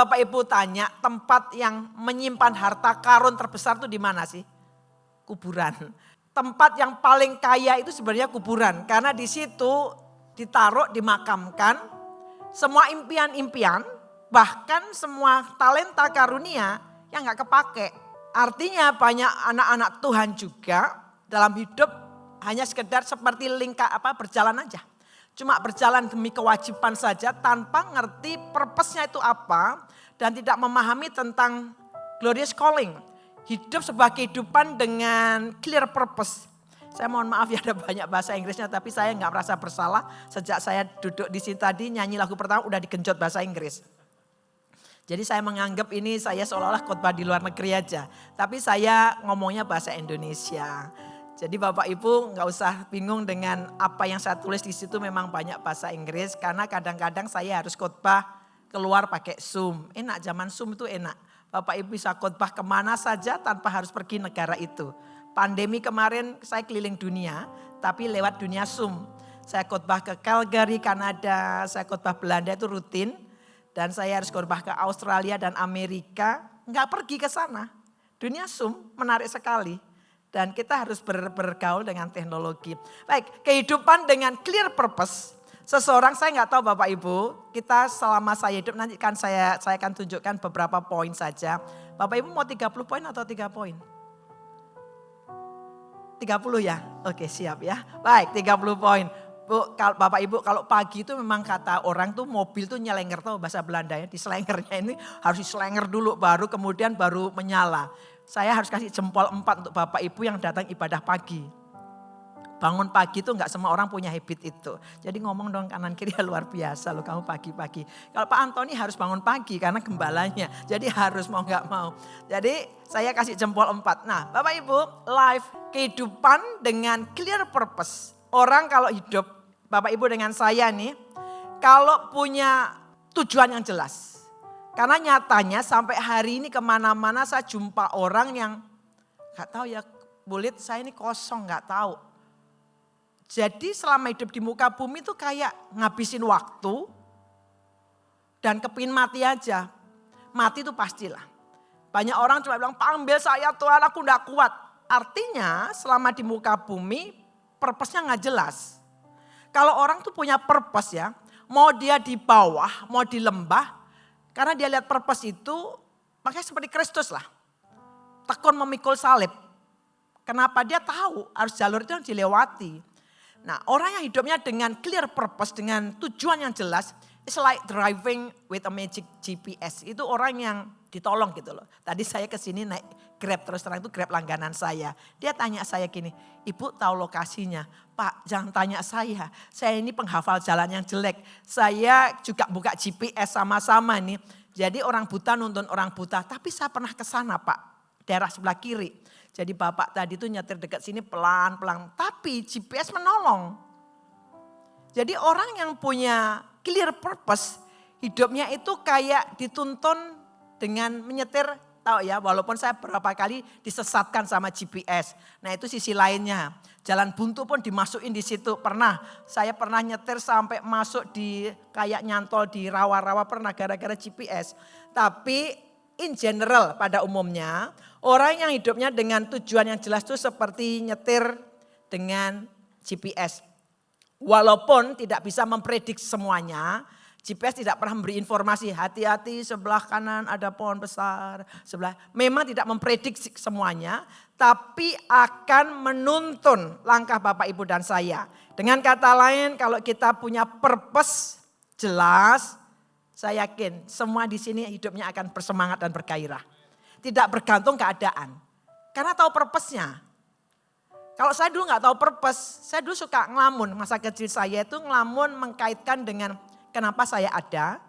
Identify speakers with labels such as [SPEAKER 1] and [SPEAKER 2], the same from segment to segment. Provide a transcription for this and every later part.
[SPEAKER 1] Bapak Ibu tanya tempat yang menyimpan harta karun terbesar itu di mana sih? Kuburan. Tempat yang paling kaya itu sebenarnya kuburan. Karena di situ ditaruh, dimakamkan semua impian-impian, bahkan semua talenta karunia yang gak kepake. Artinya banyak anak-anak Tuhan juga dalam hidup hanya sekedar seperti berjalan aja. Cuma berjalan demi kewajiban saja tanpa ngerti purpose-nya itu apa. Dan tidak memahami tentang glorious calling. Hidup sebuah kehidupan dengan clear purpose. Saya mohon maaf ya ada banyak bahasa Inggrisnya tapi saya gak merasa bersalah. Sejak saya duduk di sini tadi nyanyi lagu pertama udah digenjot bahasa Inggris. Jadi saya menganggap ini saya seolah-olah khotbah di luar negeri aja. Tapi saya ngomongnya bahasa Indonesia. Jadi Bapak Ibu gak usah bingung dengan apa yang saya tulis di situ memang banyak bahasa Inggris. Karena kadang-kadang saya harus khotbah keluar pakai Zoom. Enak, zaman Zoom itu enak. Bapak Ibu bisa khotbah kemana saja tanpa harus pergi negara itu. Pandemi kemarin saya keliling dunia tapi lewat dunia Zoom. Saya khotbah ke Calgary, Kanada, saya khotbah Belanda itu rutin. Dan saya harus khotbah ke Australia dan Amerika, nggak pergi ke sana. Dunia Zoom menarik sekali. Dan kita harus bergaul dengan teknologi. Baik, kehidupan dengan clear purpose. Seseorang, saya nggak tahu Bapak Ibu, kita selama saya hidup nanti kan saya akan tunjukkan beberapa poin saja. Bapak Ibu mau 30 poin atau 3 poin? 30 ya? Oke siap ya. Baik 30 poin. Bu, kalau Bapak Ibu kalau pagi itu memang kata orang tuh mobil tuh nyelenger tahu bahasa Belanda ya. Di selengernya ini harus diselenger dulu baru kemudian baru menyala. Saya harus kasih jempol 4 untuk Bapak Ibu yang datang ibadah pagi. Bangun pagi itu enggak semua orang punya habit itu. Jadi ngomong dong kanan kiri luar biasa loh kamu pagi-pagi. Kalau Pak Antoni harus bangun pagi karena gembalanya. Jadi harus mau enggak mau. Jadi saya kasih jempol 4. Nah Bapak Ibu life kehidupan dengan clear purpose. Orang kalau hidup, Bapak Ibu dengan saya nih, kalau punya tujuan yang jelas. Karena nyatanya sampai hari ini kemana-mana saya jumpa orang yang gak tahu ya, bulit saya ini kosong gak tahu. Jadi selama hidup di muka bumi itu kayak ngabisin waktu dan kepingin mati aja. Mati itu pastilah. Banyak orang cuma bilang, panggil saya Tuhan aku gak kuat. Artinya selama di muka bumi, purpose-nya gak jelas. Kalau orang tuh punya purpose ya, mau dia di bawah, mau di lembah, karena dia lihat purpose itu, makanya seperti Kristus lah. Tekun memikul salib. Kenapa dia tahu harus jalur itu yang dilewati. Nah orang yang hidupnya dengan clear purpose, dengan tujuan yang jelas, it's like driving with a magic GPS. Itu orang yang ditolong gitu loh. Tadi saya kesini naik Grab, terus terang itu Grab langganan saya. Dia tanya saya gini, Ibu tahu lokasinya? Pak jangan tanya saya ini penghafal jalan yang jelek. Saya juga buka GPS sama-sama nih. Jadi orang buta nuntun orang buta, tapi saya pernah ke sana Pak, daerah sebelah kiri. Jadi Bapak tadi tuh nyetir dekat sini pelan-pelan, tapi GPS menolong. Jadi orang yang punya clear purpose, hidupnya itu kayak dituntun dengan menyetir, tahu ya, walaupun saya berapa kali disesatkan sama GPS. Nah itu sisi lainnya. Jalan buntu pun dimasukin di situ. Saya pernah nyetir sampai masuk di kayak nyantol di rawa-rawa pernah gara-gara GPS. Tapi in general pada umumnya orang yang hidupnya dengan tujuan yang jelas itu seperti nyetir dengan GPS. Walaupun tidak bisa memprediksi semuanya, GPS tidak pernah memberi informasi, hati-hati sebelah kanan ada pohon besar, memang tidak memprediksi semuanya, tapi akan menuntun langkah Bapak Ibu dan saya. Dengan kata lain kalau kita punya purpose jelas, saya yakin semua di sini hidupnya akan bersemangat dan bergairah. Tidak bergantung keadaan, karena tahu purpose-nya. Kalau saya dulu gak tahu purpose, saya dulu suka ngelamun, masa kecil saya itu ngelamun mengkaitkan dengan kenapa saya ada,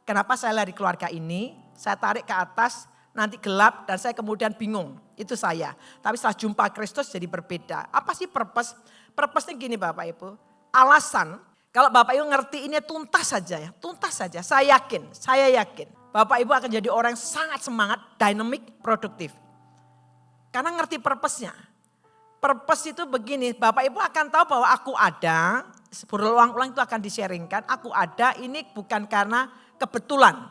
[SPEAKER 1] kenapa saya lari keluarga ini, saya tarik ke atas, nanti gelap dan saya kemudian bingung. Itu saya. Tapi setelah jumpa Kristus jadi berbeda. Apa sih purpose? Purpose-nya gini Bapak Ibu. Alasan, kalau Bapak Ibu ngerti ini tuntas saja ya. Tuntas saja, saya yakin. Bapak Ibu akan jadi orang yang sangat semangat, dynamic, produktif. Karena ngerti purpose-nya. Purpose itu begini, Bapak Ibu akan tahu bahwa aku ada, berulang-ulang itu akan di-sharingkan, aku ada ini bukan karena kebetulan.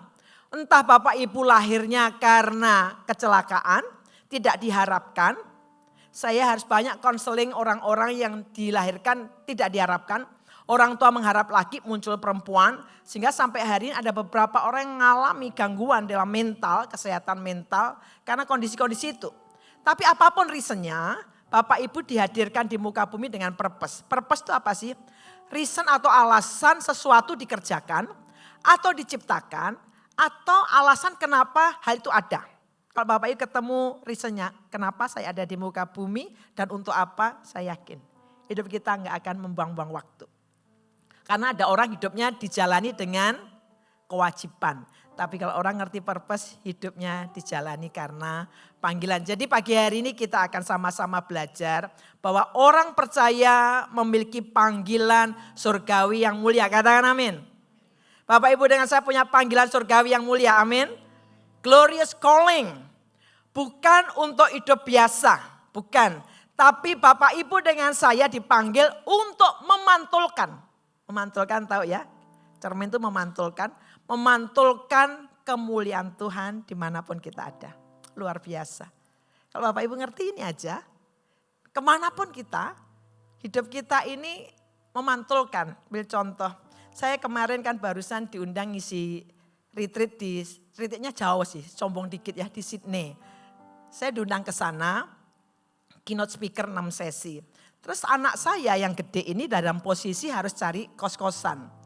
[SPEAKER 1] Entah Bapak Ibu lahirnya karena kecelakaan, tidak diharapkan. Saya harus banyak konseling orang-orang yang dilahirkan tidak diharapkan. Orang tua mengharap laki, muncul perempuan. Sehingga sampai hari ini ada beberapa orang yang mengalami gangguan dalam mental, kesehatan mental. Karena kondisi-kondisi itu. Tapi apapun reasonnya, Bapak Ibu dihadirkan di muka bumi dengan purpose. Purpose itu apa sih? Reason atau alasan sesuatu dikerjakan atau diciptakan atau alasan kenapa hal itu ada. Kalau Bapak Ibu ketemu reasonnya, kenapa saya ada di muka bumi dan untuk apa, saya yakin. Hidup kita nggak akan membuang-buang waktu. Karena ada orang hidupnya dijalani dengan kewajiban. Tapi kalau orang ngerti purpose, hidupnya dijalani karena panggilan. Jadi pagi hari ini kita akan sama-sama belajar bahwa orang percaya memiliki panggilan surgawi yang mulia. Katakan amin. Bapak Ibu dengan saya punya panggilan surgawi yang mulia, amin. Glorious calling, bukan untuk hidup biasa, bukan. Tapi Bapak Ibu dengan saya dipanggil untuk memantulkan. Memantulkan tahu ya, cermin itu memantulkan. Memantulkan kemuliaan Tuhan dimanapun kita ada. Luar biasa. Kalau Bapak Ibu ngerti ini aja, kemanapun kita, hidup kita ini memantulkan. Ambil contoh, saya kemarin kan barusan diundang ngisi retreat retreatnya jauh sih, sombong dikit ya, di Sydney. Saya diundang ke sana, keynote speaker 6 sesi. Terus anak saya yang gede ini dalam posisi harus cari kos-kosan.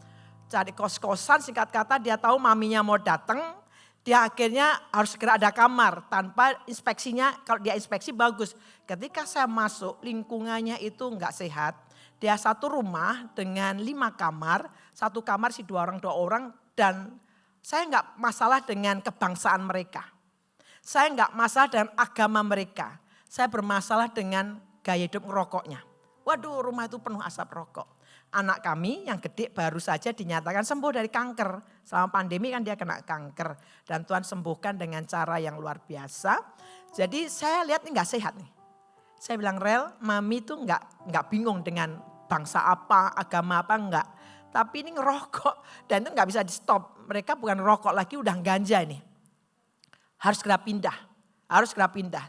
[SPEAKER 1] Cari kos-kosan, singkat kata dia tahu maminya mau datang, dia akhirnya harus segera ada kamar tanpa inspeksinya, kalau dia inspeksi bagus. Ketika saya masuk lingkungannya itu enggak sehat, dia satu rumah dengan 5 kamar, satu kamar si 2 orang dan saya enggak masalah dengan kebangsaan mereka. Saya enggak masalah dengan agama mereka. Saya bermasalah dengan gaya hidup ngerokoknya. Waduh, rumah itu penuh asap rokok. Anak kami yang gede baru saja dinyatakan sembuh dari kanker. Selama pandemi kan dia kena kanker. Dan Tuhan sembuhkan dengan cara yang luar biasa. Jadi saya lihat ini enggak sehat nih. Saya bilang, Rel, mami tuh enggak bingung dengan bangsa apa, agama apa, enggak. Tapi ini ngerokok dan itu nggak bisa di stop. Mereka bukan rokok lagi, udah ganja ini. Harus segera pindah.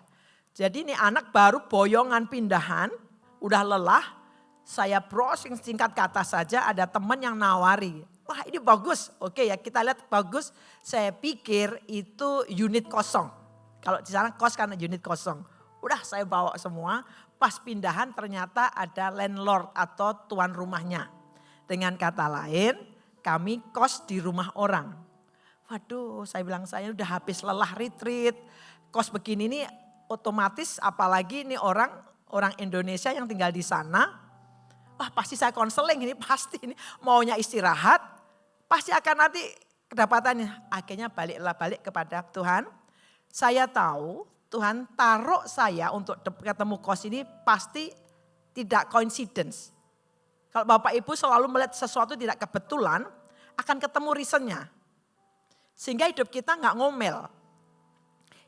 [SPEAKER 1] Jadi ini anak baru boyongan pindahan, udah lelah. Saya browsing singkat kata saja, ada teman yang nawari. Wah ini bagus, oke ya kita lihat bagus. Saya pikir itu unit kosong. Kalau di sana kos karena unit kosong. Udah saya bawa semua, pas pindahan ternyata ada landlord atau tuan rumahnya. Dengan kata lain, kami kos di rumah orang. Waduh, saya bilang saya udah habis lelah retreat. Kos begini nih otomatis apalagi ini orang Indonesia yang tinggal di sana. Wah pasti saya konseling ini, pasti ini maunya istirahat. Pasti akan nanti kedapatannya. Akhirnya balik kepada Tuhan. Saya tahu Tuhan taruh saya untuk ketemu kos ini pasti tidak coincidence. Kalau Bapak Ibu selalu melihat sesuatu tidak kebetulan, akan ketemu reasonnya. Sehingga hidup kita nggak ngomel.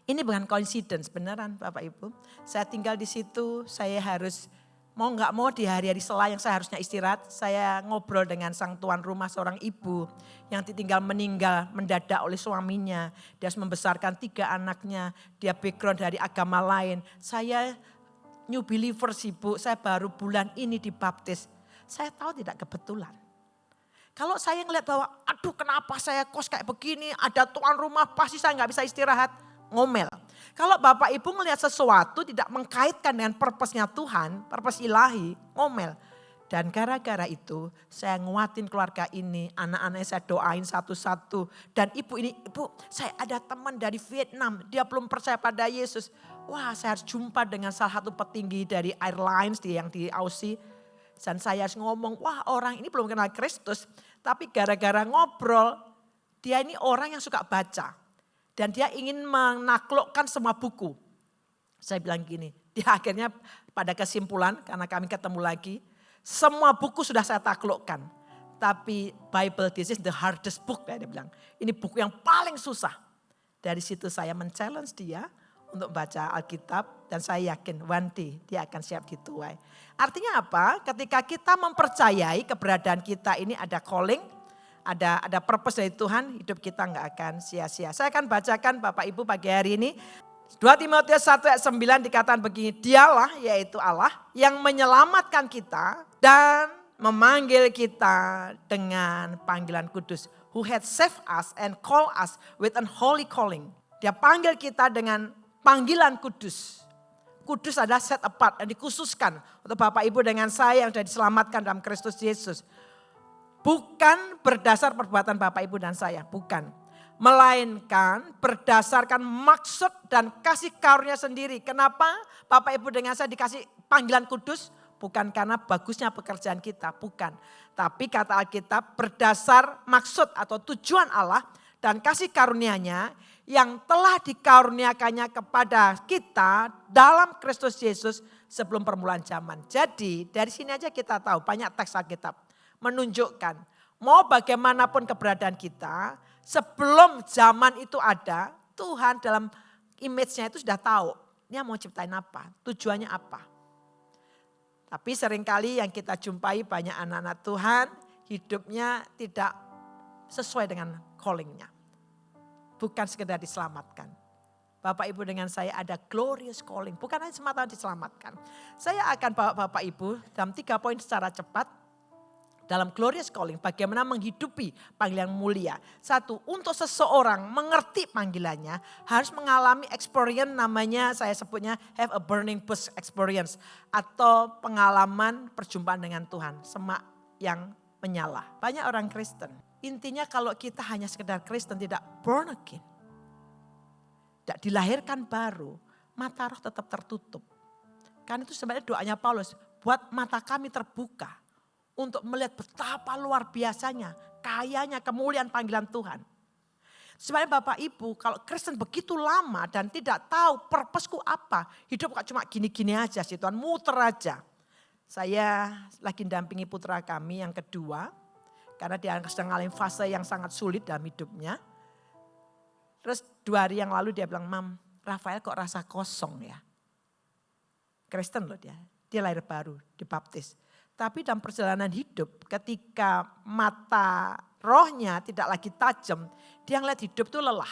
[SPEAKER 1] Ini bukan coincidence, beneran Bapak Ibu. Saya tinggal di situ, saya harus mau nggak mau di hari-hari sela yang saya harusnya istirahat, saya ngobrol dengan sang tuan rumah seorang ibu yang ditinggal meninggal mendadak oleh suaminya. Dia harus membesarkan 3 anaknya, dia background dari agama lain. Saya new believer sih Bu, saya baru bulan ini dibaptis. Saya tahu tidak kebetulan. Kalau saya ngeliat bahwa aduh kenapa saya kos kayak begini, ada tuan rumah pasti saya nggak bisa istirahat, ngomel. Kalau Bapak Ibu ngelihat sesuatu tidak mengkaitkan dengan purpose-nya Tuhan, purpose ilahi, ngomel. Dan gara-gara itu saya nguatin keluarga ini, anak-anaknya saya doain satu-satu. Dan ibu ini, ibu saya ada teman dari Vietnam, dia belum percaya pada Yesus. Wah saya harus jumpa dengan salah satu petinggi dari airlines yang di Aussie. Dan saya harus ngomong, wah orang ini belum kenal Kristus. Tapi gara-gara ngobrol, dia ini orang yang suka baca. Dan dia ingin menaklukkan semua buku. Saya bilang gini, dia akhirnya pada kesimpulan karena kami ketemu lagi. Semua buku sudah saya taklukkan. Tapi Bible this is the hardest book, dia bilang. Ini buku yang paling susah. Dari situ saya men-challenge dia untuk baca Alkitab dan saya yakin one day dia akan siap dituai. Artinya apa? Ketika kita mempercayai keberadaan kita ini ada calling, ada purpose dari Tuhan, hidup kita nggak akan sia-sia. Saya akan bacakan Bapak Ibu pagi hari ini. 2 Timotius 1 ayat 9 dikatakan begini, dialah yaitu Allah yang menyelamatkan kita dan memanggil kita dengan panggilan kudus. Who had saved us and called us with an holy calling. Dia panggil kita dengan panggilan kudus. Kudus adalah set apart, yang dikhususkan untuk Bapak Ibu dengan saya yang sudah diselamatkan dalam Kristus Yesus. Bukan berdasar perbuatan Bapak Ibu dan saya, bukan. Melainkan berdasarkan maksud dan kasih karunia sendiri. Kenapa Bapak Ibu dengan saya dikasih panggilan kudus? Bukan karena bagusnya pekerjaan kita, bukan. Tapi kata Alkitab berdasar maksud atau tujuan Allah dan kasih karunia-Nya yang telah dikaruniakannya kepada kita dalam Kristus Yesus sebelum permulaan zaman. Jadi dari sini aja kita tahu banyak teks Alkitab menunjukkan mau bagaimanapun keberadaan kita, sebelum zaman itu ada, Tuhan dalam image-nya itu sudah tahu. Dia mau ciptain apa, tujuannya apa. Tapi seringkali yang kita jumpai banyak anak-anak Tuhan, hidupnya tidak sesuai dengan calling-nya. Bukan sekedar diselamatkan. Bapak Ibu dengan saya ada glorious calling, bukan hanya semata diselamatkan. Saya akan bawa Bapak Ibu dalam 3 poin secara cepat. Dalam glorious calling, bagaimana menghidupi panggilan mulia. 1, untuk seseorang mengerti panggilannya harus mengalami experience, namanya saya sebutnya have a burning bush experience. Atau pengalaman perjumpaan dengan Tuhan, semak yang menyala. Banyak orang Kristen, intinya kalau kita hanya sekedar Kristen tidak born again. Tidak dilahirkan baru, mata roh tetap tertutup. Kan itu sebenarnya doanya Paulus, buat mata kami terbuka. Untuk melihat betapa luar biasanya, kayanya kemuliaan panggilan Tuhan. Sebenarnya Bapak Ibu kalau Kristen begitu lama dan tidak tahu purpose-ku apa. Hidup kok cuma gini-gini aja sih Tuhan, muter aja. Saya lagi dampingi putra kami yang kedua. Karena dia sedang ngalamin fase yang sangat sulit dalam hidupnya. Terus 2 hari yang lalu dia bilang, Mam, Rafael kok rasa kosong ya. Kristen loh dia, dia lahir baru, dibaptis. Tapi dalam perjalanan hidup ketika mata rohnya tidak lagi tajam, dia ngeliat hidup tuh lelah.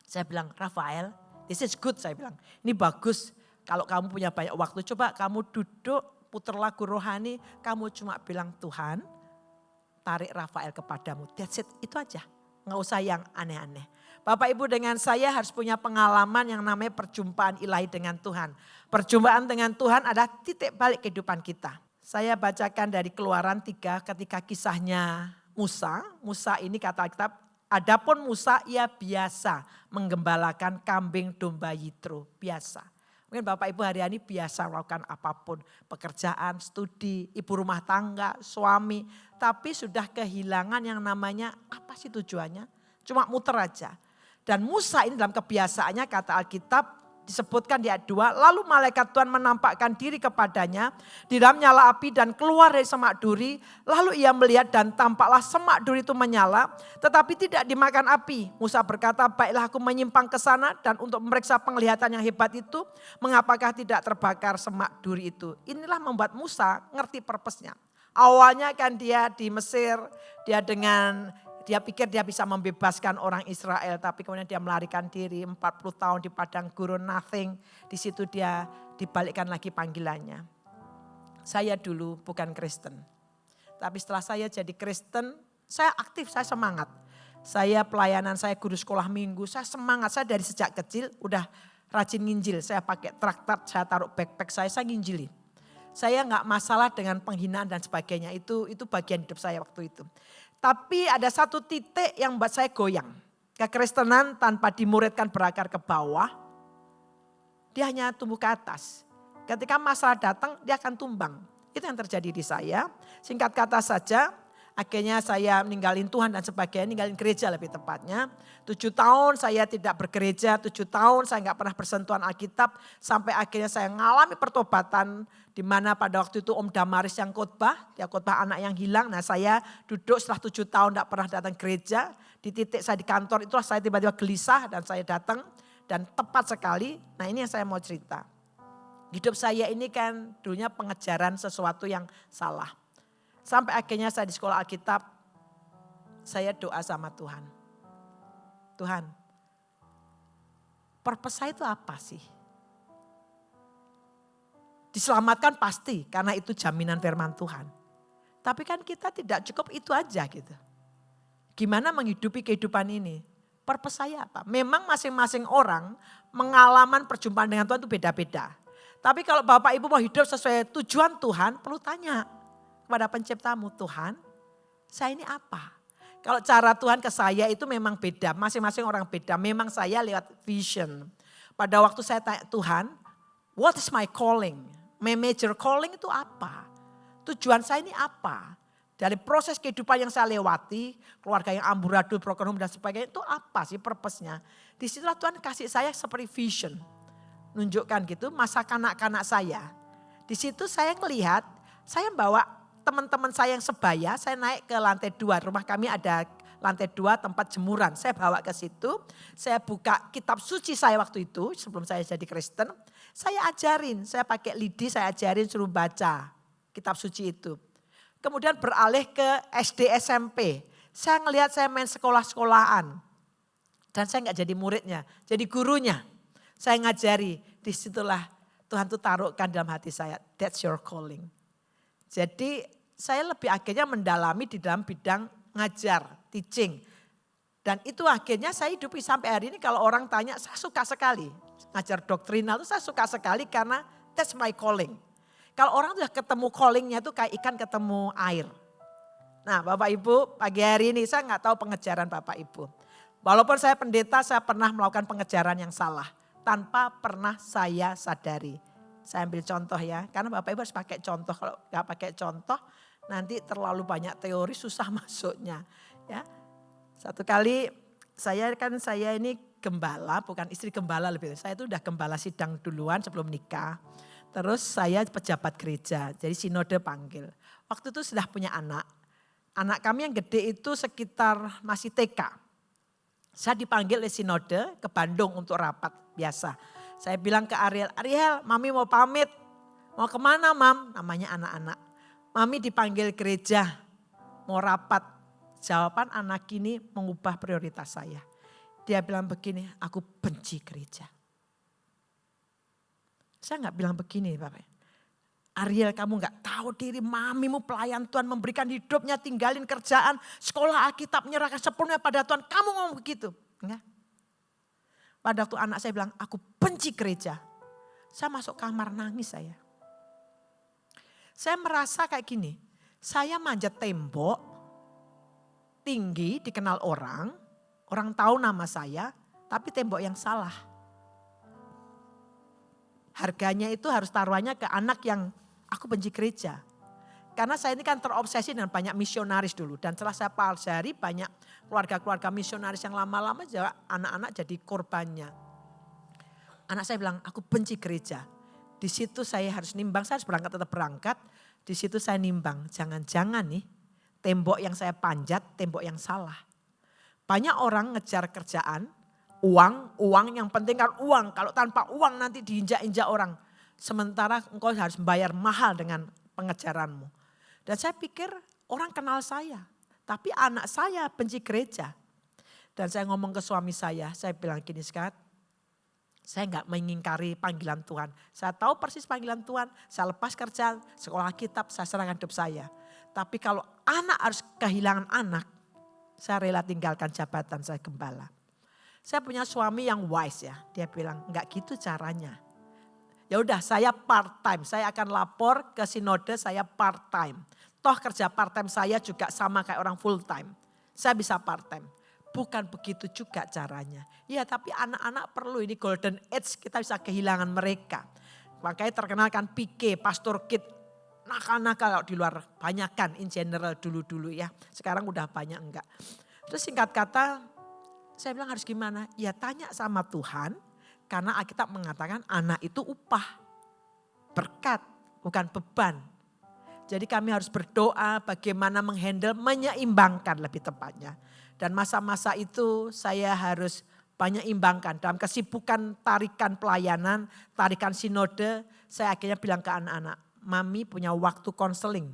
[SPEAKER 1] Saya bilang, Rafael, this is good, saya bilang. Ini bagus kalau kamu punya banyak waktu. Coba kamu duduk, puter lagu rohani, kamu cuma bilang Tuhan, tarik Rafael kepadamu. That's it, itu aja. Nggak usah yang aneh-aneh. Bapak Ibu dengan saya harus punya pengalaman yang namanya perjumpaan ilahi dengan Tuhan. Perjumpaan dengan Tuhan adalah titik balik kehidupan kita. Saya bacakan dari Keluaran 3 ketika kisahnya Musa. Musa ini kata Alkitab, adapun Musa ia biasa menggembalakan kambing domba Yitro. Biasa. Mungkin Bapak Ibu hari ini biasa melakukan apapun. Pekerjaan, studi, ibu rumah tangga, suami. Tapi sudah kehilangan yang namanya apa sih tujuannya? Cuma muter aja. Dan Musa ini dalam kebiasaannya kata Alkitab, disebutkan di ayat 2, lalu malaikat Tuhan menampakkan diri kepadanya di dalam nyala api dan keluar dari semak duri. Lalu ia melihat dan tampaklah semak duri itu menyala tetapi tidak dimakan api. Musa berkata, baiklah aku menyimpang ke sana dan untuk memeriksa penglihatan yang hebat itu, mengapakah tidak terbakar semak duri itu. Inilah membuat Musa ngerti purpose-nya. Awalnya kan dia di Mesir, dia pikir dia bisa membebaskan orang Israel, tapi kemudian dia melarikan diri 40 tahun di padang gurun, nothing. Di situ dia dibalikkan lagi panggilannya. Saya dulu bukan Kristen, tapi setelah saya jadi Kristen, saya aktif, saya semangat. Saya pelayanan, saya guru sekolah minggu, saya semangat. Saya dari sejak kecil udah rajin nginjil, saya pakai traktat, saya taruh backpack saya nginjilin. Saya nggak masalah dengan penghinaan dan sebagainya, itu bagian hidup saya waktu itu. Tapi ada satu titik yang membuat saya goyang. Kekristenan tanpa dimuridkan berakar ke bawah, dia hanya tumbuh ke atas. Ketika masalah datang, dia akan tumbang. Itu yang terjadi di saya. Singkat kata saja, akhirnya saya ninggalin Tuhan dan sebagainya, ninggalin gereja lebih tepatnya. 7 tahun saya tidak bergereja, 7 tahun saya nggak pernah bersentuhan Alkitab. Sampai akhirnya saya mengalami pertobatan. Di mana pada waktu itu Om Damaris yang khotbah, dia khotbah anak yang hilang. Nah saya duduk setelah 7 tahun tidak pernah datang gereja. Di titik saya di kantor itulah saya tiba-tiba gelisah dan saya datang. Dan tepat sekali, nah ini yang saya mau cerita. Hidup saya ini kan dulunya pengejaran sesuatu yang salah. Sampai akhirnya saya di sekolah Alkitab saya doa sama Tuhan. Tuhan, purpose saya itu apa sih? Diselamatkan pasti karena itu jaminan firman Tuhan. Tapi kan kita tidak cukup itu aja gitu. Gimana menghidupi kehidupan ini? Purpose saya apa? Memang masing-masing orang pengalaman perjumpaan dengan Tuhan itu beda-beda. Tapi kalau Bapak Ibu mau hidup sesuai tujuan Tuhan, perlu tanya kepada penciptamu, Tuhan, saya ini apa? Kalau cara Tuhan ke saya itu memang beda, masing-masing orang beda. Memang saya lewat vision. Pada waktu saya tanya Tuhan, what is my calling? My major calling itu apa? Tujuan saya ini apa? Dari proses kehidupan yang saya lewati, keluarga yang amburadul, broken home dan sebagainya, itu apa sih purpose-nya? Disitulah Tuhan kasih saya seperti vision. Nunjukkan gitu masa kanak-kanak saya. Di situ saya ngelihat, saya bawa teman-teman saya yang sebaya, saya naik ke lantai 2. Rumah kami ada lantai 2 tempat jemuran. Saya bawa ke situ, saya buka kitab suci saya waktu itu sebelum saya jadi Kristen. Saya ajarin, saya pakai lidi, saya ajarin suruh baca kitab suci itu. Kemudian beralih ke SD SMP. Saya ngelihat saya main sekolah-sekolahan. Dan saya nggak jadi muridnya, jadi gurunya. Saya ngajari, disitulah Tuhan tuh taruhkan dalam hati saya, that's your calling. Jadi saya lebih akhirnya mendalami di dalam bidang ngajar, teaching. Dan itu akhirnya saya hidupi sampai hari ini kalau orang tanya, saya suka sekali. Ngajar doktrinal itu saya suka sekali karena that's my calling. Kalau orang sudah ketemu callingnya itu kayak ikan ketemu air. Nah Bapak Ibu pagi hari ini saya nggak tahu pengejaran Bapak Ibu. Walaupun saya pendeta saya pernah melakukan pengejaran yang salah. Tanpa pernah saya sadari. Saya ambil contoh ya, karena Bapak Ibu harus pakai contoh. Kalau nggak pakai contoh nanti terlalu banyak teori susah masuknya. Ya, satu kali saya ini gembala, bukan istri gembala lebih. Saya itu udah gembala sidang duluan sebelum nikah. Terus saya pejabat gereja, jadi sinode panggil. Waktu itu sudah punya anak. Anak kami yang gede itu sekitar masih TK. Saya dipanggil oleh sinode ke Bandung untuk rapat biasa. Saya bilang ke Ariel, Ariel mami mau pamit. Mau kemana mam? Namanya anak-anak. Mami dipanggil gereja, mau rapat. Jawaban anak ini mengubah prioritas saya. Dia bilang begini, aku benci gereja. Saya gak bilang begini Bapak. Ariel kamu gak tahu diri, mamimu pelayan Tuhan memberikan hidupnya, tinggalin kerjaan, sekolah Alkitab, menyerahkan sepenuhnya pada Tuhan. Kamu ngomong begitu? Enggak. Pada waktu anak saya bilang, aku benci gereja. Saya masuk kamar nangis saya. Saya merasa kayak gini, saya manjat tembok, tinggi, dikenal orang tahu nama saya, tapi tembok yang salah. Harganya itu harus taruhannya ke anak yang aku benci gereja. Karena saya ini kan terobsesi dengan banyak misionaris dulu. Dan setelah saya pelajari banyak keluarga-keluarga misionaris yang lama-lama juga anak-anak jadi korbannya. Anak saya bilang, aku benci gereja. Di situ saya harus nimbang, saya harus berangkat tetap berangkat. Di situ saya nimbang, jangan-jangan nih tembok yang saya panjat, tembok yang salah. Banyak orang ngejar kerjaan, uang yang penting kan uang. Kalau tanpa uang nanti diinjak-injak orang. Sementara engkau harus membayar mahal dengan pengejaranmu. Dan saya pikir orang kenal saya. Tapi anak saya benci gereja. Dan saya ngomong ke suami saya bilang gini Skat. Saya enggak mengingkari panggilan Tuhan. Saya tahu persis panggilan Tuhan. Saya lepas kerjaan, sekolah kitab, saya serahkan hidup saya. Tapi kalau anak harus kehilangan anak, saya rela tinggalkan jabatan saya gembala. Saya punya suami yang wise ya. Dia bilang enggak gitu caranya. Ya udah saya part time, saya akan lapor ke sinode saya part time. Toh kerja part time saya juga sama kayak orang full time. Saya bisa part time. Bukan begitu juga caranya. Ya tapi anak-anak perlu ini golden age kita bisa kehilangan mereka. Makanya terkenal kan PK, Pastor Kid. Nakal-nakal kalau di luar banyak kan in general dulu-dulu ya. Sekarang udah banyak enggak. Terus singkat kata saya bilang harus gimana? Ya tanya sama Tuhan. Karena Alkitab mengatakan anak itu upah. Berkat bukan beban. Jadi kami harus berdoa bagaimana menghandle, menyeimbangkan lebih tepatnya. Dan masa-masa itu saya harus banyak imbangkan. Dalam kesibukan tarikan pelayanan, tarikan sinode, saya akhirnya bilang ke anak-anak, Mami punya waktu konseling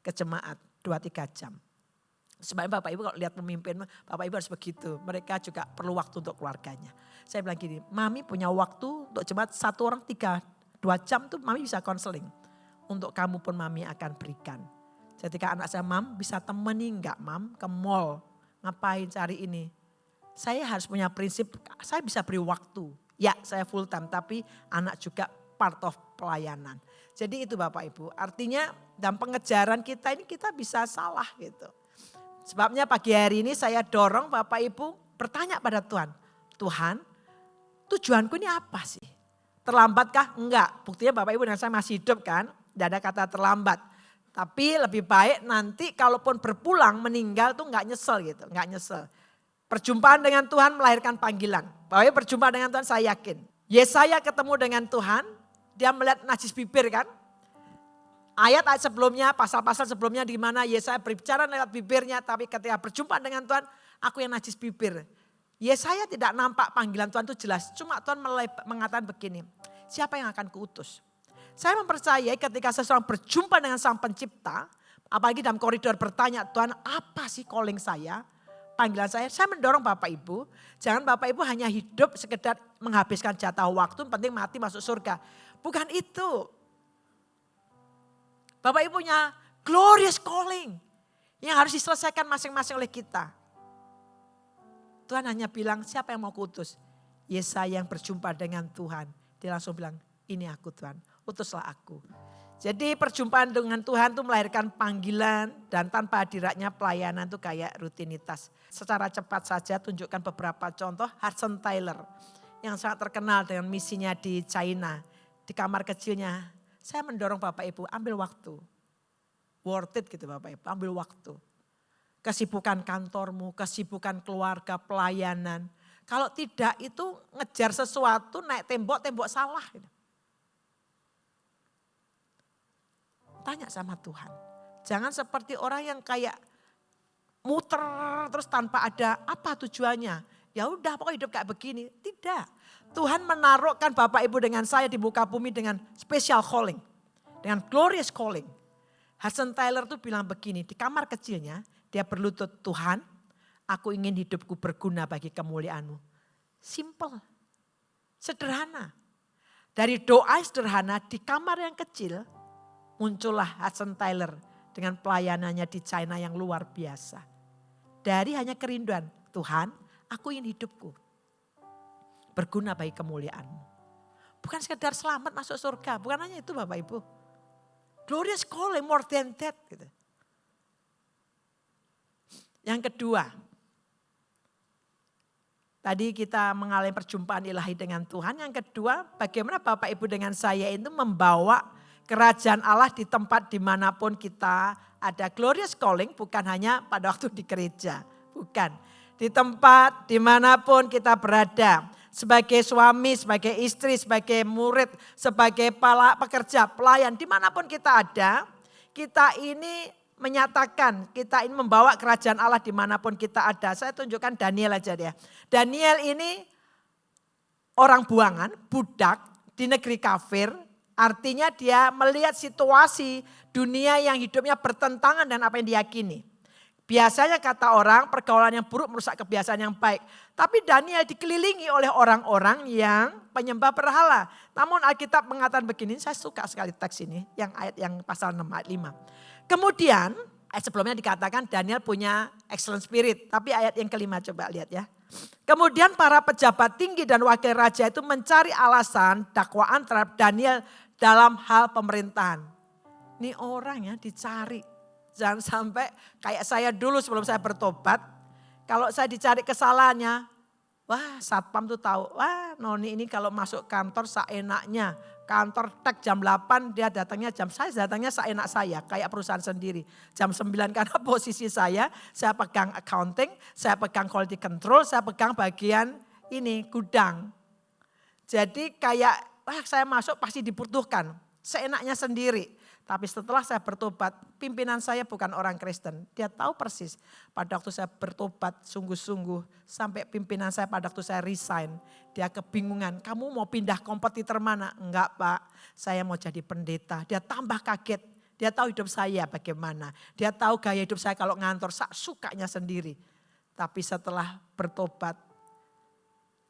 [SPEAKER 1] ke jemaat 2-3 jam. Sebenarnya Bapak Ibu kalau lihat pemimpin, Bapak Ibu harus begitu. Mereka juga perlu waktu untuk keluarganya. Saya bilang gini, Mami punya waktu untuk jemaat 1 orang 2 jam tuh Mami bisa konseling. Untuk kamu pun Mami akan berikan. Ketika anak saya, Mam bisa temenin enggak Mam ke mall, ngapain cari ini. Saya harus punya prinsip, saya bisa beri waktu. Ya saya full time tapi anak juga part of pelayanan. Jadi itu Bapak Ibu, artinya dalam pengejaran kita ini kita bisa salah gitu. Sebabnya pagi hari ini saya dorong Bapak Ibu bertanya pada Tuhan. Tuhan, tujuanku ini apa sih? Terlambatkah? Enggak. Buktinya Bapak Ibu dan saya masih hidup kan. Tidak ada kata terlambat. Tapi lebih baik nanti kalaupun berpulang meninggal tuh enggak nyesel gitu. Enggak nyesel. Perjumpaan dengan Tuhan melahirkan panggilan. Bapak Ibu berjumpa dengan Tuhan saya yakin. Yesaya ketemu dengan Tuhan. Dia melihat najis bibir kan. Ayat-ayat sebelumnya, pasal-pasal sebelumnya di mana Yesaya berbicara lewat bibirnya. Tapi ketika berjumpa dengan Tuhan, aku yang najis bibir. Yesaya tidak nampak panggilan Tuhan itu jelas. Cuma Tuhan mengatakan begini, siapa yang akan kuutus? Saya mempercayai ketika seseorang berjumpa dengan Sang Pencipta, apalagi dalam koridor bertanya, Tuhan apa sih calling saya? Panggilan saya mendorong Bapak Ibu, jangan Bapak Ibu hanya hidup sekedar menghabiskan jatah waktu, penting mati masuk surga. Bukan itu. Bapak Ibu punya glorious calling yang harus diselesaikan masing-masing oleh kita. Tuhan hanya bilang siapa yang mau kuutus? Yesaya yang berjumpa dengan Tuhan. Dia langsung bilang ini aku Tuhan, utuslah aku. Jadi perjumpaan dengan Tuhan itu melahirkan panggilan dan tanpa hadiratnya pelayanan itu kayak rutinitas. Secara cepat saja tunjukkan beberapa contoh. Hudson Taylor yang sangat terkenal dengan misinya di China. Di kamar kecilnya saya mendorong Bapak Ibu ambil waktu. Worth it gitu Bapak Ibu, ambil waktu. Kesibukan kantormu, kesibukan keluarga, pelayanan. Kalau tidak itu ngejar sesuatu naik tembok salah. Tanya sama Tuhan. Jangan seperti orang yang kayak muter terus tanpa ada apa tujuannya. Ya udah pokoknya hidup kayak begini. Tidak. Tuhan menaruhkan Bapak Ibu dengan saya di muka bumi dengan special calling. Dengan glorious calling. Hudson Taylor tuh bilang begini, di kamar kecilnya dia berlutut, Tuhan aku ingin hidupku berguna bagi kemuliaan-Mu. Simple, sederhana. Dari doa sederhana di kamar yang kecil muncullah Hudson Taylor dengan pelayanannya di China yang luar biasa. Dari hanya kerinduan, Tuhan aku ingin hidupku berguna bagi kemuliaan-Mu. Bukan sekedar selamat masuk surga, bukan hanya itu Bapak Ibu. Glorious calling more than that. Gitu. Yang kedua, tadi kita mengalami perjumpaan ilahi dengan Tuhan. Yang kedua, bagaimana Bapak Ibu dengan saya itu membawa kerajaan Allah di tempat dimanapun kita ada. Glorious calling bukan hanya pada waktu di gereja, bukan. Di tempat dimanapun kita berada. Sebagai suami, sebagai istri, sebagai murid, sebagai pekerja, pelayan, dimanapun kita ada, kita ini menyatakan, kita ini membawa kerajaan Allah dimanapun kita ada. Saya tunjukkan Daniel aja dia. Daniel ini orang buangan, budak di negeri kafir, artinya dia melihat situasi dunia yang hidupnya bertentangan dengan apa yang diyakini. Biasanya kata orang pergaulan yang buruk merusak kebiasaan yang baik. Tapi Daniel dikelilingi oleh orang-orang yang penyembah berhala. Namun Alkitab mengatakan begini, saya suka sekali teks ini, yang ayat yang pasal 6 ayat 5. Kemudian ayat sebelumnya dikatakan Daniel punya excellent spirit. Tapi ayat yang kelima coba lihat ya. Kemudian para pejabat tinggi dan wakil raja itu mencari alasan dakwaan terhadap Daniel dalam hal pemerintahan. Ini orang ya dicari. Jangan sampai kayak saya dulu sebelum saya bertobat. Kalau saya dicari kesalahannya. Wah satpam tuh tahu. Wah Noni ini kalau masuk kantor seenaknya. Kantor tek jam 8 dia datangnya saya datangnya seenak saya. Kayak perusahaan sendiri. Jam 9 karena posisi saya pegang accounting. Saya pegang quality control. Saya pegang bagian ini gudang. Jadi kayak saya masuk pasti dibutuhkan. Seenaknya sendiri. Tapi setelah saya bertobat, pimpinan saya bukan orang Kristen. Dia tahu persis pada waktu saya bertobat sungguh-sungguh. Sampai pimpinan saya pada waktu saya resign. Dia kebingungan, kamu mau pindah kompetitor mana? Enggak Pak, saya mau jadi pendeta. Dia tambah kaget. Dia tahu hidup saya bagaimana. Dia tahu gaya hidup saya kalau ngantor, sukanya sendiri. Tapi setelah bertobat,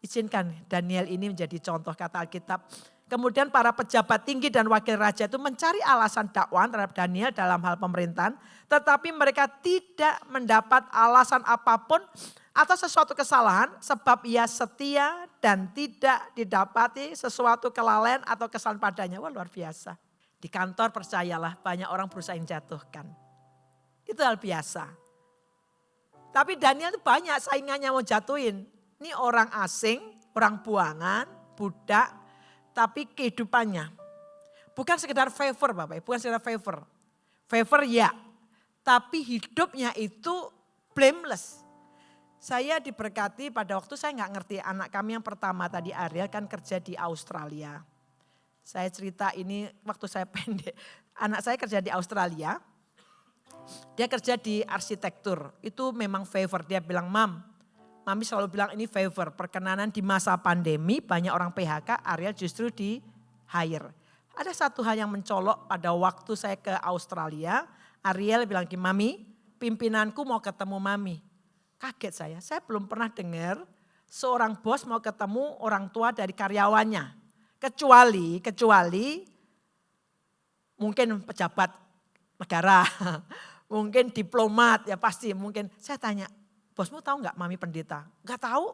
[SPEAKER 1] izinkan Daniel ini menjadi contoh kata Alkitab. Kemudian para pejabat tinggi dan wakil raja itu mencari alasan dakwaan terhadap Daniel dalam hal pemerintahan. Tetapi mereka tidak mendapat alasan apapun atau sesuatu kesalahan sebab ia setia dan tidak didapati sesuatu kelalaian atau kesalahan padanya. Wah, luar biasa. Di kantor percayalah banyak orang berusaha menjatuhkan. Itu hal biasa. Tapi Daniel itu banyak saingannya mau jatuhin. Ini orang asing, orang buangan, budak, tapi kehidupannya bukan sekedar favor Bapak, bukan sekedar favor. Favor ya, tapi hidupnya itu blameless. Saya diberkati pada waktu saya nggak ngerti, anak kami yang pertama tadi Ariel kan kerja di Australia. Saya cerita ini waktu saya pendek, anak saya kerja di Australia, dia kerja di arsitektur, itu memang favor. Dia bilang, Mami selalu bilang ini favor, perkenanan di masa pandemi banyak orang PHK, Ariel justru di hire. Ada satu hal yang mencolok pada waktu saya ke Australia, Ariel bilang ke Mami, pimpinanku mau ketemu Mami. Kaget saya belum pernah dengar seorang bos mau ketemu orang tua dari karyawannya. Kecuali mungkin pejabat negara, mungkin diplomat ya pasti mungkin. Saya tanya, bosmu tahu nggak Mami pendeta? Nggak tahu.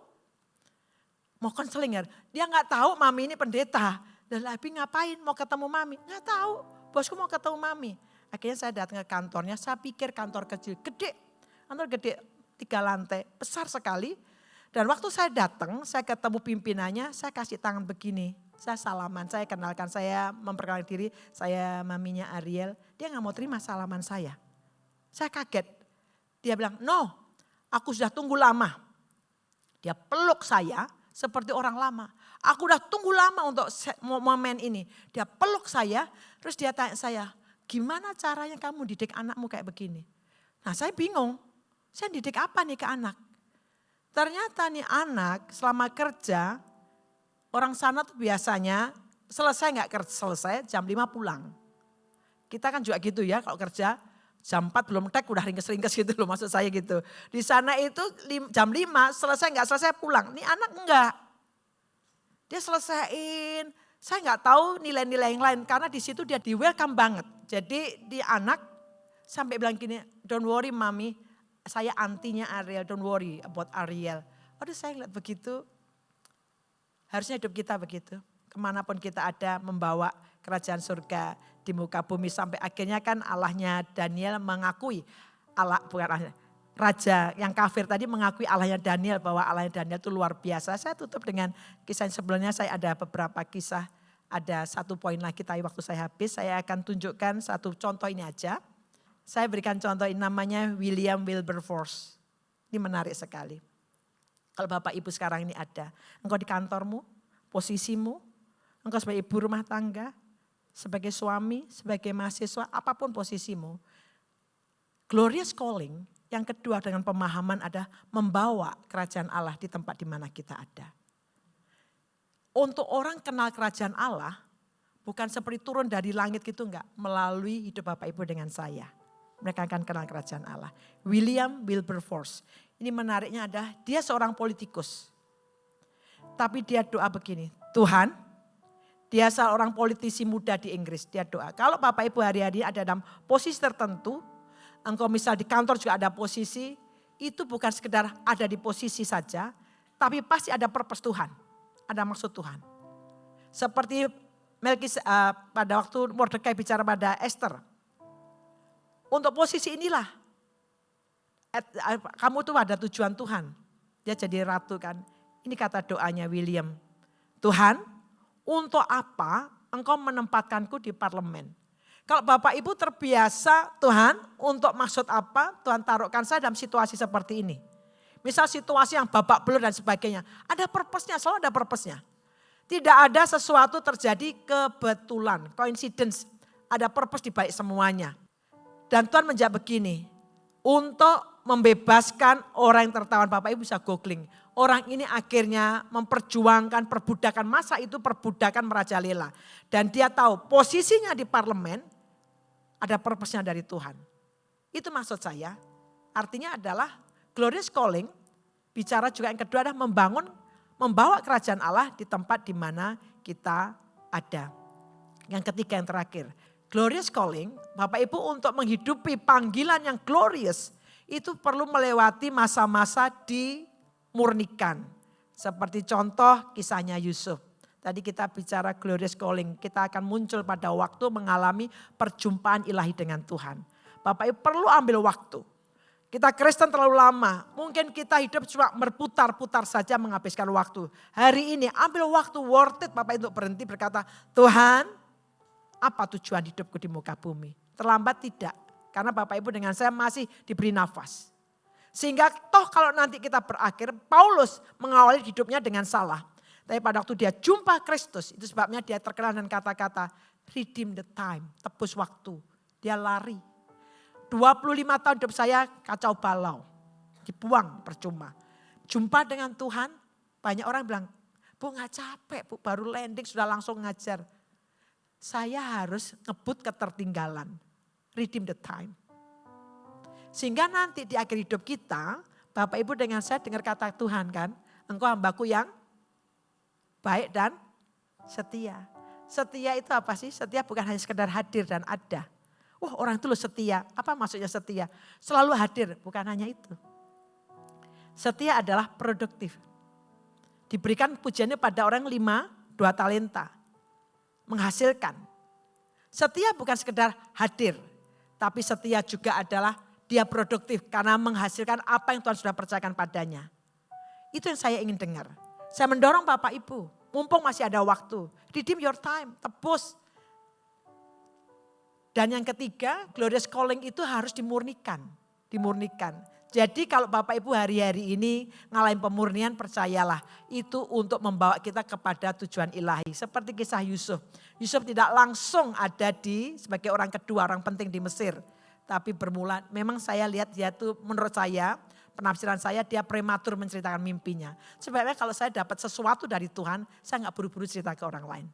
[SPEAKER 1] Mau konseling ya? Dia nggak tahu Mami ini pendeta. Dan Abi ngapain mau ketemu Mami? Nggak tahu. Bosku mau ketemu Mami. Akhirnya saya datang ke kantornya. Saya pikir kantor kecil, gede. Kantor gede, 3 lantai, besar sekali. Dan waktu saya datang, saya ketemu pimpinannya, saya kasih tangan begini. Saya salaman, saya kenalkan, saya memperkenalkan diri, saya maminya Ariel. Dia nggak mau terima salaman saya. Saya kaget. Dia bilang, no, aku sudah tunggu lama. Dia peluk saya seperti orang lama. Aku udah tunggu lama untuk momen ini. Dia peluk saya, terus dia tanya saya, gimana caranya kamu didik anakmu kayak begini? Nah saya bingung, saya didik apa nih ke anak? Ternyata nih anak selama kerja, orang sana tuh biasanya selesai jam 5 pulang. Kita kan juga gitu ya kalau kerja. Jam 4 belum tek udah ringkes-ringkes gitu loh maksud saya gitu. Di sana itu jam 5 selesai nggak selesai pulang. Ini anak enggak. Dia selesaiin. Saya nggak tahu nilai-nilai yang lain karena di situ dia di welcome banget. Jadi di anak sampai bilang gini, don't worry mami, saya antinya Ariel, don't worry about Ariel. Waduh saya ngeliat begitu, harusnya hidup kita begitu. Kemanapun kita ada membawa kerajaan surga di muka bumi sampai akhirnya kan Allahnya Daniel mengakui Allah bukan Allah, raja yang kafir tadi mengakui Allahnya Daniel bahwa Allahnya Daniel itu luar biasa. Saya tutup dengan kisah yang sebelumnya, saya ada beberapa kisah, ada 1 poin lagi tapi waktu saya habis, saya akan tunjukkan 1 contoh ini aja. Saya berikan contoh ini namanya William Wilberforce. Ini menarik sekali. Kalau Bapak Ibu sekarang ini ada, engkau di kantormu, posisimu, engkau sebagai ibu rumah tangga, sebagai suami, sebagai mahasiswa, apapun posisimu. Glorious calling yang kedua dengan pemahaman ada membawa kerajaan Allah di tempat di mana kita ada. Untuk orang kenal kerajaan Allah, bukan seperti turun dari langit gitu enggak, melalui hidup Bapak Ibu dengan saya. Mereka akan kenal kerajaan Allah. William Wilberforce, ini menariknya adalah dia seorang politikus. Tapi dia doa begini, Tuhan, dia seorang politisi muda di Inggris, dia doa. Kalau Bapak Ibu hari-hari ada dalam posisi tertentu, engkau misal di kantor juga ada posisi, itu bukan sekedar ada di posisi saja, tapi pasti ada purpose Tuhan, ada maksud Tuhan. Seperti pada waktu Mordekai bicara pada Esther, untuk posisi inilah, kamu tuh ada tujuan Tuhan, dia jadi ratu kan. Ini kata doanya William, Tuhan, untuk apa engkau menempatkanku di parlemen? Kalau Bapak Ibu terbiasa, Tuhan untuk maksud apa Tuhan taruhkan saya dalam situasi seperti ini. Misal situasi yang babak belur dan sebagainya. Ada purpose-nya, selalu ada purpose-nya. Tidak ada sesuatu terjadi kebetulan, coincidence. Ada purpose di balik semuanya. Dan Tuhan menjawab begini, untuk membebaskan orang yang tertawan, Bapak Ibu bisa googling. Orang ini akhirnya memperjuangkan perbudakan, masa itu perbudakan merajalela. Dan dia tahu posisinya di parlemen Ada purpose-nya dari Tuhan. Itu maksud saya. Artinya adalah glorious calling. Bicara juga yang kedua adalah membawa kerajaan Allah di tempat di mana kita ada. Yang ketiga yang terakhir. Glorious calling, Bapak Ibu untuk menghidupi panggilan yang glorious. Itu perlu melewati masa-masa dimurnikan. Seperti contoh kisahnya Yusuf. Tadi kita bicara glorious calling. Kita akan muncul pada waktu mengalami perjumpaan ilahi dengan Tuhan. Bapak Ibu perlu ambil waktu. Kita Kristen terlalu lama, mungkin kita hidup cuma berputar-putar saja menghabiskan waktu. Hari ini ambil waktu worth it Bapak untuk berhenti berkata, Tuhan apa tujuan hidupku di muka bumi? Terlambat tidak, karena Bapak Ibu dengan saya masih diberi nafas. Sehingga toh kalau nanti kita berakhir, Paulus mengawali hidupnya dengan salah. Tapi pada waktu dia jumpa Kristus, itu sebabnya dia terkenal dengan kata-kata redeem the time, tebus waktu. Dia lari. 25 tahun hidup saya kacau balau. Dibuang percuma. Jumpa dengan Tuhan, banyak orang bilang, Bu gak capek, Bu baru landing sudah langsung ngajar. Saya harus ngebut ketertinggalan. Redeem the time. Sehingga nanti di akhir hidup kita, Bapak Ibu dengan saya dengar kata Tuhan kan, engkau hambaku yang baik dan setia. Setia itu apa sih? Setia bukan hanya sekedar hadir dan ada. Wah orang itu loh setia. Apa maksudnya setia? Selalu hadir, bukan hanya itu. Setia adalah produktif. Diberikan pujiannya pada orang 5, 2 talenta. Menghasilkan. Setia bukan sekedar hadir. Tapi setia juga adalah dia produktif karena menghasilkan apa yang Tuhan sudah percayakan padanya. Itu yang saya ingin dengar. Saya mendorong Bapak Ibu, mumpung masih ada waktu. Redeem your time, tebus. Dan yang ketiga, glorious calling itu harus dimurnikan. Dimurnikan. Jadi kalau Bapak Ibu hari-hari ini ngalahin pemurnian, percayalah. Itu untuk membawa kita kepada tujuan ilahi. Seperti kisah Yusuf. Yusuf tidak langsung ada sebagai orang kedua, orang penting di Mesir. Tapi bermula, memang saya lihat dia tuh menurut saya, penafsiran saya dia prematur menceritakan mimpinya. Sebabnya kalau saya dapat sesuatu dari Tuhan, saya gak buru-buru cerita ke orang lain.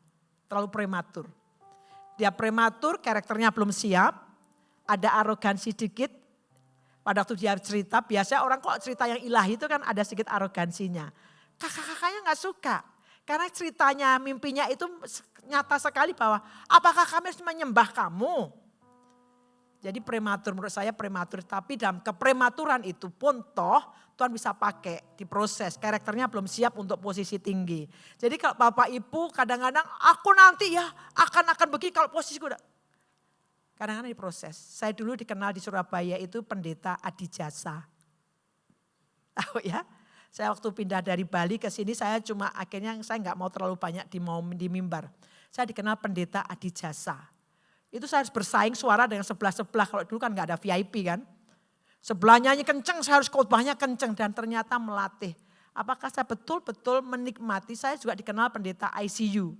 [SPEAKER 1] Terlalu prematur. Dia prematur, karakternya belum siap, ada arogansi dikit. Pada waktu dia cerita, biasanya orang kok cerita yang ilahi itu kan ada sedikit arogansinya. Kakak-kakaknya gak suka, karena ceritanya, mimpinya itu nyata sekali bahwa apakah kami harus menyembah kamu? Jadi prematur, menurut saya prematur. Tapi dalam keprematuran itu pun toh Tuhan bisa pakai diproses. Karakternya belum siap untuk posisi tinggi. Jadi kalau Bapak Ibu kadang-kadang aku nanti ya akan begini kalau posisiku udah. Kadang-kadang diproses. Saya dulu dikenal di Surabaya itu pendeta adijasa. Tahu ya? Saya waktu pindah dari Bali ke sini saya cuma akhirnya saya nggak mau terlalu banyak di mimbar. Saya dikenal pendeta adijasa. Itu saya harus bersaing suara dengan sebelah-sebelah. Kalau dulu kan gak ada VIP kan. Sebelahnya kenceng, saya harus khotbahnya kenceng. Dan ternyata melatih. Apakah saya betul-betul menikmati, saya juga dikenal pendeta ICU.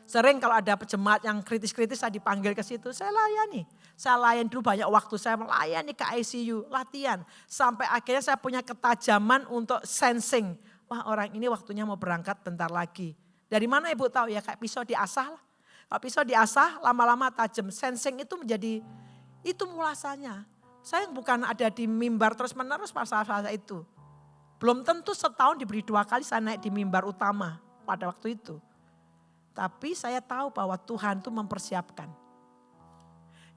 [SPEAKER 1] Sering kalau ada jemaat yang kritis-kritis saya dipanggil ke situ, saya layani. Saya layan dulu banyak waktu, saya melayani ke ICU, latihan. Sampai akhirnya saya punya ketajaman untuk sensing. Wah orang ini waktunya mau berangkat bentar lagi. Dari mana Ibu tahu ya, kayak pisau diasah lah. Kalau pisau diasah lama-lama tajam, sensing itu menjadi, itu mulasannya. Saya bukan ada di mimbar terus-menerus masa-masa itu. Belum tentu setahun diberi 2 kali saya naik di mimbar utama pada waktu itu. Tapi saya tahu bahwa Tuhan itu mempersiapkan.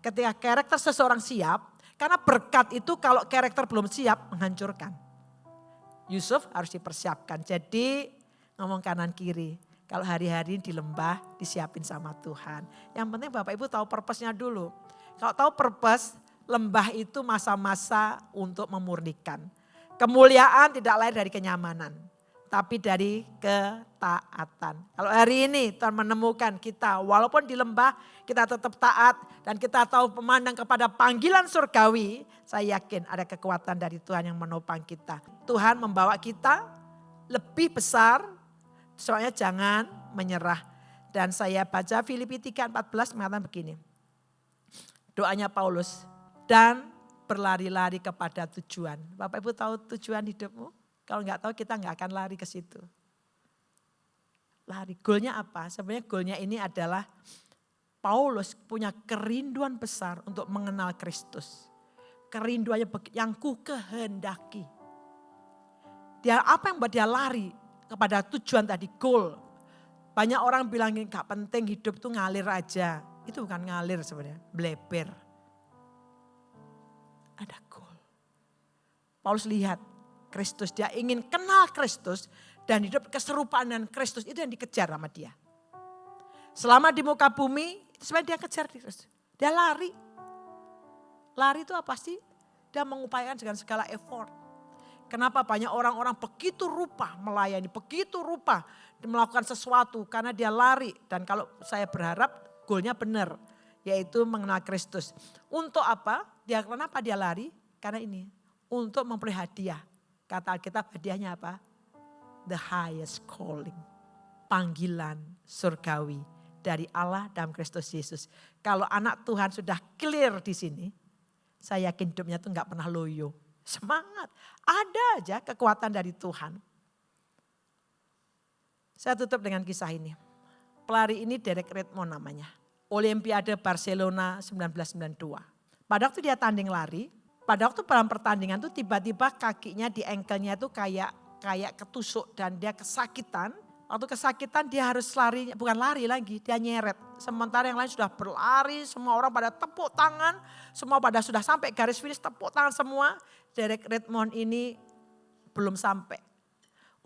[SPEAKER 1] Ketika karakter seseorang siap, karena berkat itu kalau karakter belum siap menghancurkan. Yusuf harus dipersiapkan, jadi ngomong kanan kiri. Kalau hari-hari di lembah disiapin sama Tuhan. Yang penting Bapak Ibu tahu purpose-nya dulu. Kalau tahu purpose, lembah itu masa-masa untuk memurnikan. Kemuliaan tidak lahir dari kenyamanan, tapi dari ketaatan. Kalau hari ini Tuhan menemukan kita, walaupun di lembah kita tetap taat dan kita tahu memandang kepada panggilan surgawi, saya yakin ada kekuatan dari Tuhan yang menopang kita. Tuhan membawa kita lebih besar. Soalnya jangan menyerah. Dan saya baca Filipi 3:14 mengatakan begini. Doanya Paulus. Dan berlari-lari kepada tujuan. Bapak Ibu tahu tujuan hidupmu? Kalau enggak tahu kita enggak akan lari ke situ. Lari. Goalnya apa? Sebenarnya goalnya ini adalah Paulus punya kerinduan besar untuk mengenal Kristus. Kerinduannya yang ku kehendaki. Dia apa yang buat dia lari kepada tujuan tadi, goal. Banyak orang bilang gak penting, hidup tuh ngalir aja. Itu bukan ngalir sebenarnya, bleber. Ada goal. Paulus lihat Kristus, dia ingin kenal Kristus dan hidup keserupaan dengan Kristus, itu yang dikejar sama dia. Selama di muka bumi, sebenarnya dia kejar Kristus. Dia lari. Lari itu apa sih? Dia mengupayakan dengan segala effort. Kenapa banyak orang-orang begitu rupa melayani, begitu rupa melakukan sesuatu karena dia lari. Dan kalau saya berharap goalnya benar, yaitu mengenal Kristus. Untuk apa? Kenapa dia lari? Karena ini, untuk memperoleh hadiah. Kata Alkitab hadiahnya apa? The highest calling. Panggilan surgawi dari Allah dalam Kristus Yesus. Kalau anak Tuhan sudah clear di sini, saya yakin hidupnya tuh gak pernah loyo. Semangat, ada aja kekuatan dari Tuhan. Saya tutup dengan kisah ini. Pelari ini Derek Redmond namanya. Olimpiade Barcelona 1992. Pada waktu dia tanding lari, pada waktu dalam pertandingan tuh tiba-tiba kakinya di ankle-nya itu kayak ketusuk dan dia kesakitan. Waktu kesakitan dia harus lari, bukan lari lagi, dia nyeret. Sementara yang lain sudah berlari, semua orang pada tepuk tangan, semua pada sudah sampai garis finish tepuk tangan semua. Derek Redmond ini belum sampai.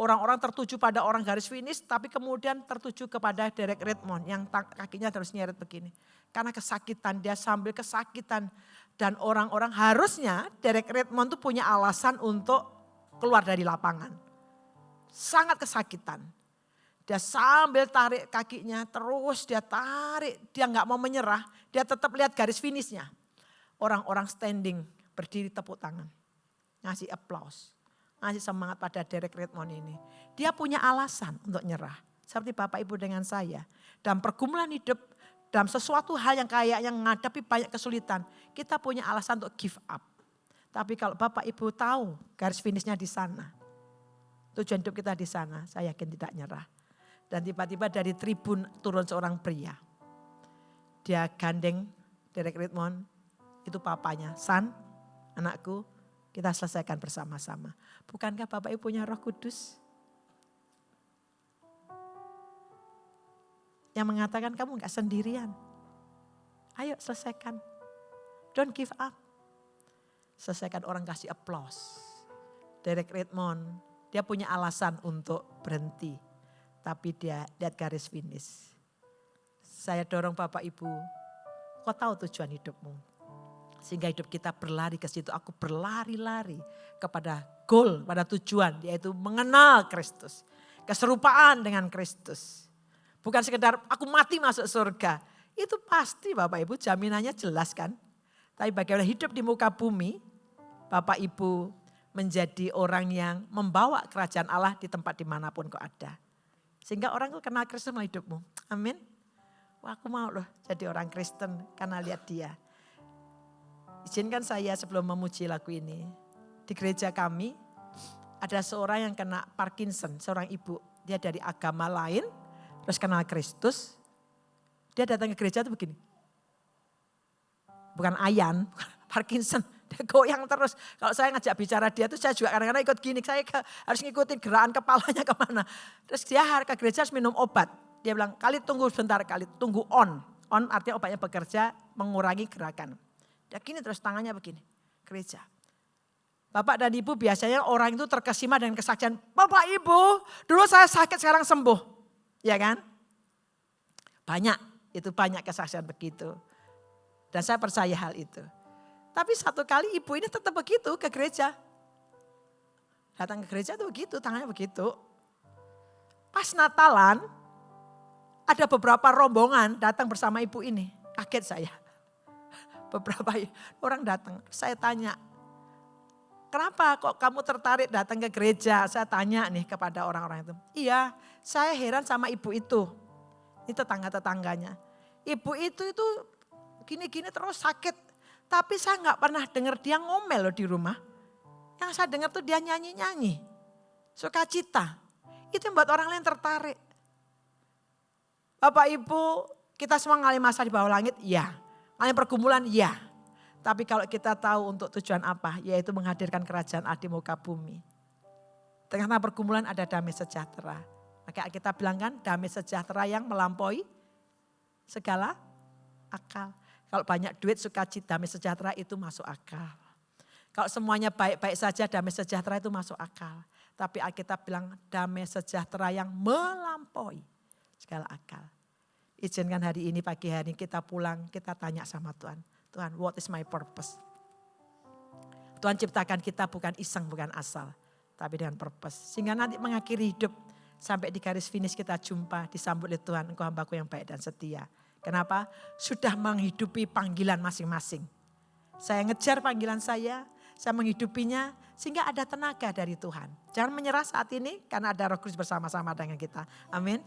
[SPEAKER 1] Orang-orang tertuju pada orang garis finish, tapi kemudian tertuju kepada Derek Redmond yang kakinya terus nyeret begini. Karena kesakitan, dia sambil kesakitan. Dan orang-orang harusnya Derek Redmond itu punya alasan untuk keluar dari lapangan. Sangat kesakitan. Dia sambil tarik kakinya, terus dia tarik, dia gak mau menyerah, dia tetap lihat garis finishnya. Orang-orang standing, berdiri tepuk tangan, ngasih applause, ngasih semangat pada Derek Redmond ini. Dia punya alasan untuk nyerah, seperti Bapak Ibu dengan saya. Dalam pergumulan hidup, dalam sesuatu hal yang kayaknya menghadapi banyak kesulitan, kita punya alasan untuk give up. Tapi kalau Bapak Ibu tahu garis finishnya di sana, tujuan hidup kita di sana, saya yakin tidak nyerah. Dan tiba-tiba dari tribun turun seorang pria. Dia gandeng Derek Redmond, itu papanya. San, anakku, kita selesaikan bersama-sama. Bukankah Bapak Ibu punya Roh Kudus? Yang mengatakan kamu gak sendirian. Ayo selesaikan. Don't give up. Selesaikan, orang kasih applause. Derek Redmond, dia punya alasan untuk berhenti. Tapi dia lihat garis finish. Saya dorong Bapak Ibu, kau tahu tujuan hidupmu. Sehingga hidup kita berlari ke situ. Aku berlari-lari kepada goal, pada tujuan, yaitu mengenal Kristus. Keserupaan dengan Kristus. Bukan sekedar aku mati masuk surga. Itu pasti Bapak Ibu, jaminannya jelas kan. Tapi bagaimana hidup di muka bumi, Bapak Ibu menjadi orang yang membawa kerajaan Allah di tempat dimanapun kau ada. Sehingga orang itu kenal Kristus melalui hidupmu. Amin. Wah, aku mau loh jadi orang Kristen karena lihat dia. Izinkan saya sebelum memuji lagu ini. Di gereja kami ada seorang yang kena Parkinson, seorang ibu. Dia dari agama lain, terus kenal Kristus. Dia datang ke gereja itu begini. Bukan ayan, Parkinson. Dia goyang terus. Kalau saya ngajak bicara dia tuh saya juga kadang-kadang ikut gini. Saya harus ngikutin gerakan kepalanya kemana. Terus dia ke gereja harus minum obat. Dia bilang, kali tunggu sebentar, kali tunggu on. On artinya obatnya bekerja mengurangi gerakan. Dia gini terus tangannya begini, gereja. Bapak dan Ibu biasanya orang itu terkesima dengan kesaksian. Bapak Ibu, dulu saya sakit sekarang sembuh. Ya kan? Banyak, itu banyak kesaksian begitu. Dan saya percaya hal itu. Tapi satu kali ibu ini tetap begitu ke gereja. Datang ke gereja tuh begitu, tangannya begitu. Pas Natalan, ada beberapa rombongan datang bersama ibu ini. Kaget saya. Beberapa orang datang, saya tanya, kenapa kok kamu tertarik datang ke gereja? Saya tanya nih kepada orang-orang itu. Iya, saya heran sama ibu itu. Ini tetangga-tetangganya. Ibu itu gini-gini terus sakit. Tapi saya gak pernah dengar dia ngomel loh di rumah. Yang saya dengar tuh dia nyanyi-nyanyi. Sukacita. Itu yang buat orang lain tertarik. Bapak Ibu, kita semua ngalami masa di bawah langit? Ya. Ngalami pergumulan? Ya. Tapi kalau kita tahu untuk tujuan apa, yaitu menghadirkan kerajaan Allah di muka bumi. Tengah-tengah pergumulan ada damai sejahtera. Maka kita bilang kan damai sejahtera yang melampaui segala akal. Kalau banyak duit, sukacita, damai sejahtera itu masuk akal. Kalau semuanya baik-baik saja, damai sejahtera itu masuk akal. Tapi Alkitab bilang damai sejahtera yang melampaui segala akal. Izinkan hari ini, pagi hari ini kita pulang, kita tanya sama Tuhan. Tuhan, what is my purpose? Tuhan ciptakan kita bukan iseng, bukan asal. Tapi dengan purpose. Sehingga nanti mengakhiri hidup. Sampai di garis finish kita jumpa, disambut oleh Tuhan, engkau hambaku yang baik dan setia. Kenapa? Sudah menghidupi panggilan masing-masing. Saya ngejar panggilan saya menghidupinya sehingga ada tenaga dari Tuhan. Jangan menyerah saat ini karena ada Roh Kudus bersama-sama dengan kita. Amin.